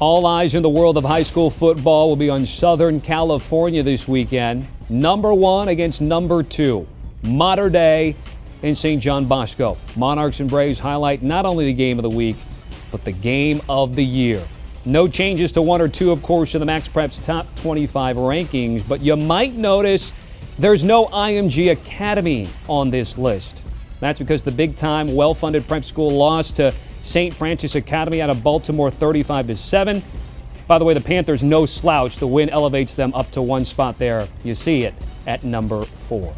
All eyes in the world of high school football will be on Southern California this weekend. Number 1 against number 2, Mater Dei in St. John Bosco. Monarchs and Braves highlight not only the game of the week, but the game of the year. No changes to 1 or 2, of course, in the MaxPreps top 25 rankings, but you might notice there's no IMG Academy on this list. That's because the big-time, well-funded prep school lost to St. Francis Academy out of Baltimore 35-7. By the way, the Panthers no slouch. The win elevates them up to 1 spot there. You see it at number 4.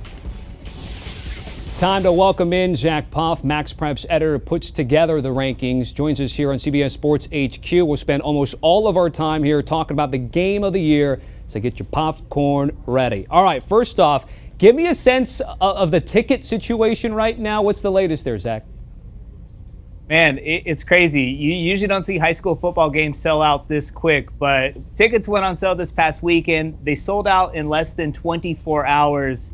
Time to welcome in Zack Poff, MaxPreps editor, puts together the rankings, joins us here on CBS Sports HQ. We'll spend almost all of our time here talking about the game of the year, so get your popcorn ready. All right, first off, give me a sense of the ticket situation right now. What's the latest there, Zack? Man, it's crazy. You usually don't see high school football games sell out this quick, but tickets went on sale this past weekend. They sold out in less than 24 hours.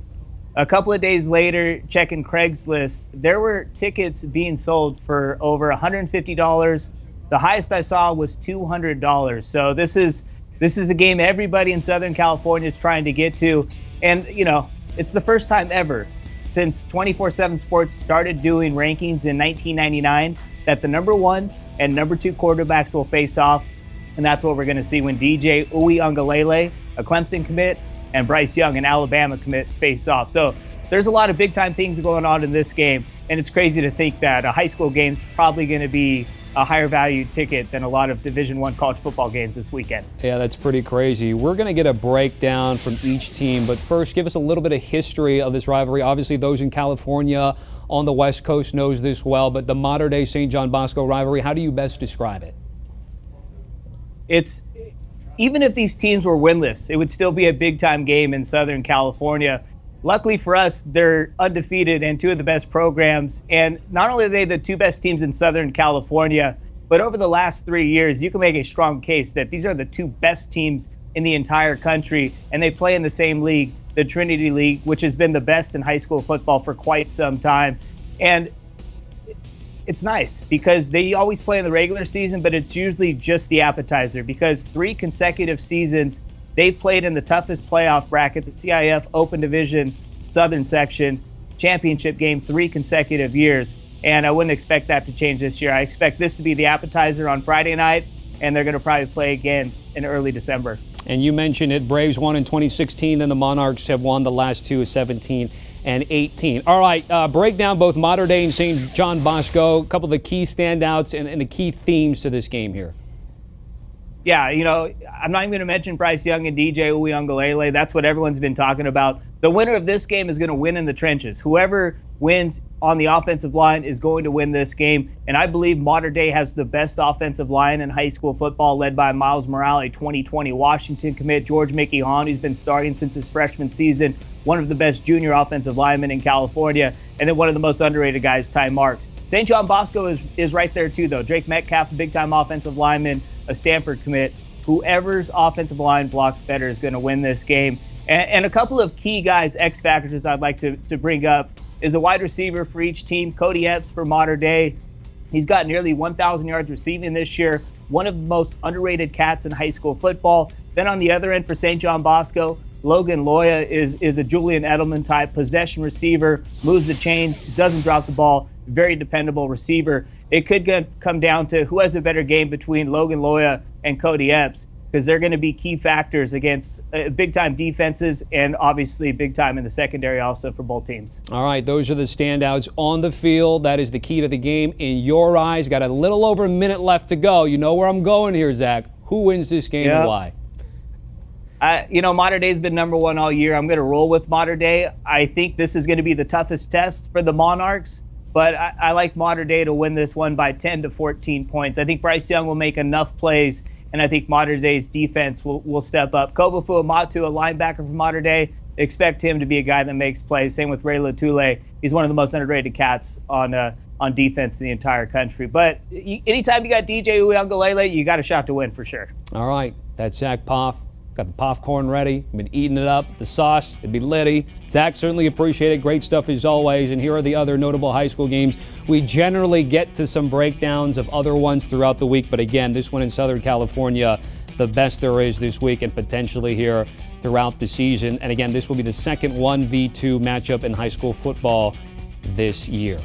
A couple of days later, checking Craigslist, there were tickets being sold for over $150. The highest I saw was $200. So this is a game everybody in Southern California is trying to get to. And, you know, it's the first time ever since 24/7 Sports started doing rankings in 1999 that the number 1 and number 2 quarterbacks will face off. And that's what we're going to see when DJ Uiagalelei, a Clemson commit, and Bryce Young, an Alabama commit, face off. So there's a lot of big-time things going on in this game, and it's crazy to think that a high school game's probably going to be a higher value ticket than a lot of Division I college football games this weekend. Yeah, that's pretty crazy. We're going to get a breakdown from each team, but first, give us a little bit of history of this rivalry. Obviously, those in California on the West Coast knows this well, but the Mater Dei St. John Bosco rivalry, how do you best describe it? Even if these teams were winless, it would still be a big-time game in Southern California. Luckily for us, they're undefeated and 2 of the best programs. And not only are they the 2 best teams in Southern California, but over the last 3 years, you can make a strong case that these are the 2 best teams in the entire country. And they play in the same league, the Trinity League, which has been the best in high school football for quite some time. And it's nice because they always play in the regular season, but it's usually just the appetizer because 3 consecutive seasons they've played in the toughest playoff bracket, the CIF Open Division Southern Section championship game 3 consecutive years. And I wouldn't expect that to change this year. I expect this to be the appetizer on Friday night, and they're going to probably play again in early December. And you mentioned it, Braves won in 2016, then the Monarchs have won the last 2 of 17 and 18. All right, break down both Mater Dei and St. John Bosco, a couple of the key standouts and the key themes to this game here. Yeah, you know, I'm not even going to mention Bryce Young and DJ Uiagalelei. That's what everyone's been talking about. The winner of this game is going to win in the trenches. Whoever wins on the offensive line is going to win this game. And I believe Mater Dei has the best offensive line in high school football, led by Miles Morale, a 2020 Washington commit. George Mickey Hahn, who's been starting since his freshman season, one of the best junior offensive linemen in California. And then one of the most underrated guys, Ty Marks. St. John Bosco is right there too, though. Drake Metcalf, a big-time offensive lineman, a Stanford commit. Whoever's offensive line blocks better is going to win this game. And a couple of key guys, X factors I'd like to bring up is a wide receiver for each team. Cody Epps for Mater Dei. He's got nearly 1,000 yards receiving this year. One of the most underrated cats in high school football. Then on the other end for St. John Bosco, Logan Loya is a Julian Edelman type possession receiver, moves the chains, doesn't drop the ball, very dependable receiver. It could come down to who has a better game between Logan Loya and Cody Epps, because they're going to be key factors against big-time defenses and obviously big-time in the secondary also for both teams. All right, those are the standouts on the field. That is the key to the game in your eyes. Got a little over a minute left to go. You know where I'm going here, Zack. Who wins this game and why? Mater Dei's been number 1 all year. I'm going to roll with Mater Dei. I think this is going to be the toughest test for the Monarchs, but I like Mater Dei to win this one by 10 to 14 points. I think Bryce Young will make enough plays, and I think Mater Dei's defense will step up. Kobofu Amatu, a linebacker for Mater Dei, expect him to be a guy that makes plays. Same with Ray Latule. He's one of the most underrated cats on defense in the entire country. But anytime you got DJ Uiagalelei, you got a shot to win for sure. All right, that's Zack Poff. Got the popcorn ready. Been eating it up. The sauce, it'd be litty. Zack, certainly appreciate it. Great stuff as always. And here are the other notable high school games. We generally get to some breakdowns of other ones throughout the week. But again, this one in Southern California, the best there is this week and potentially here throughout the season. And again, this will be the second 1v2 matchup in high school football this year.